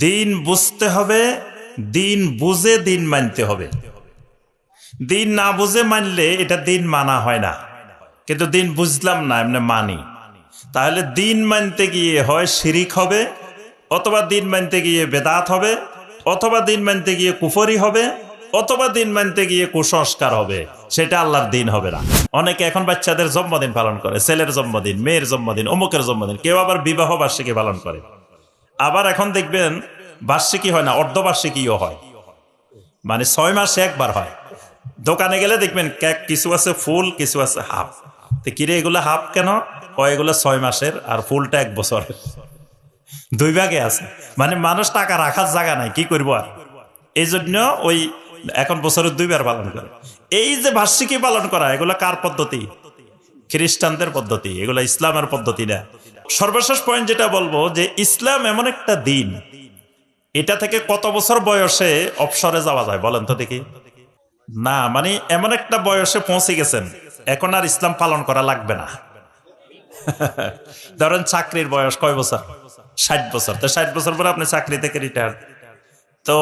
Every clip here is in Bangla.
দিন বুঝতে হবে, দিন বুঝে দিন মানতে হবে। দিন না বুঝে মানলে এটা দিন মানা হয় না, কিন্তু দিন বুঝলাম না এমনি মানি, তাহলে দিন মানতে গিয়ে হয় শিরিক হবে, অথবা দিন মানতে গিয়ে বেদাত হবে, অথবা দিন মানতে গিয়ে কুফরি হবে, অথবা দিন মানতে গিয়ে কুসংস্কার হবে। সেটা আল্লাহর দিন হবে না। অনেকে এখন বাচ্চাদের জন্মদিন পালন করে, ছেলের জন্মদিন, মেয়ের জন্মদিন, অমুকের জন্মদিন, কেউ আবার বিবাহ বার্ষিকী পালন করে। আবার এখন দেখবেন বার্ষিকী হয় না, অর্ধবার্ষিকীও হয়, মানে 6 মাসে একবার হয়। দোকানে গেলে দেখবেন কেক কিছু আছে ফুল, কিছু আছে হাফ। তো কিরে এগুলো হাফ কেন? এগুলো 6 মাসের আর ফুলটা 1 বছর, 2 ভাগে আছে। মানে মানুষ টাকা রাখার জায়গা নাই, কি করবো আর, এই জন্য ওই এখন বছরের 2 বার পালন করে। এই যে বার্ষিকী পালন করা, এগুলো কার পদ্ধতি? খ্রিস্টানদের পদ্ধতি, এগুলো ইসলামের পদ্ধতি না। সর্বশেষ পয়েন্ট যেটা বলবো, যে ইসলাম এমন একটা দিন, এটা থেকে কত বছর বয়সে অবসরে যাওয়া যায় বলেন তো দেখি? না, মানে এমন একটা বয়সে পৌঁছে গেছেন এখন আর ইসলাম পালন করা লাগবে না। ধরেন চাকরির বয়স কয় বছর? 60 বছর। তো 60 বছর পরে আপনি চাকরি থেকে রিটায়ার। তো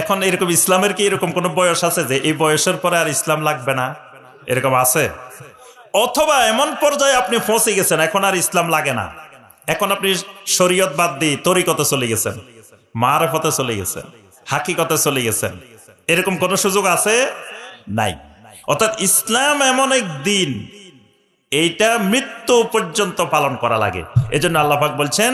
এখন এরকম ইসলামের কি এরকম কোন বয়স আছে যে এই বয়সের পরে আর ইসলাম লাগবে না? এরকম আছে? অথবা এমন পর্যায়ে আপনি পৌঁছে গেছেন এখন আর ইসলাম লাগে না, এখন আপনি শরীয়ত বাদ দিয়ে তরিকতে চলে গেছেন, মারফতে চলে গেছেন, হাকিকতে চলে গেছেন, এরকম কোন সুযোগ আছে? নাই। অর্থাৎ ইসলাম এমন এক দিন, এইটা মৃত্যু পর্যন্ত পালন করা লাগে। এজন্য আল্লাহ পাক বলছেন,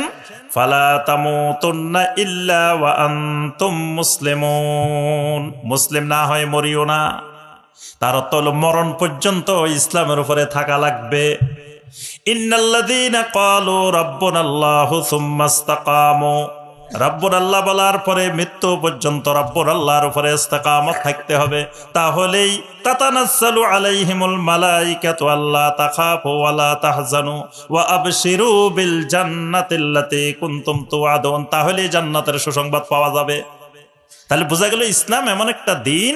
ফালা তামুতুন্না ইল্লা ওয়া আনতুম মুসলিমুন, মুসলিম না হয় মরিও না। তার অর্থ হলো মরণ পর্যন্ত ইসলামের উপরে থাকা লাগবে। ইন্নাল্লাযীনা ক্বালু রাব্বুনাল্লাহু সুম্মা ইসতাকামু, রব্বুল আল্লাহ বলার পরে মৃত্যু পর্যন্ত রব্বুল আল্লাহর উপরে ইস্তেকামত থাকতে হবে। তাহলেই তাতানাজ্জালু আলাইহিমুল মালাইকাতু আল্লা তাখাফু ওয়া লা তাহজানু ওয়া আবশিরু বিল জান্নাতিল্লাতী কুনতুম তুআদুন, তাহলে জান্নাতের সুসংবাদ পাওয়া যাবে। তাহলে বোঝা গেল ইসলাম এমন একটা দিন,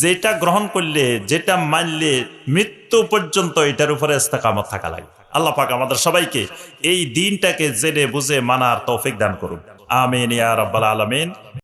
যেটা গ্রহণ করলে, যেটা মানলে মৃত্যু পর্যন্ত এটার উপরে ইস্তেকামত থাকা লাগে। আল্লাহ পাক আমাদের সবাইকে এই দিনটাকে জেনে বুঝে মানার তৌফিক দান করুন। আমিন ইয়া রাব্বাল আলামিন।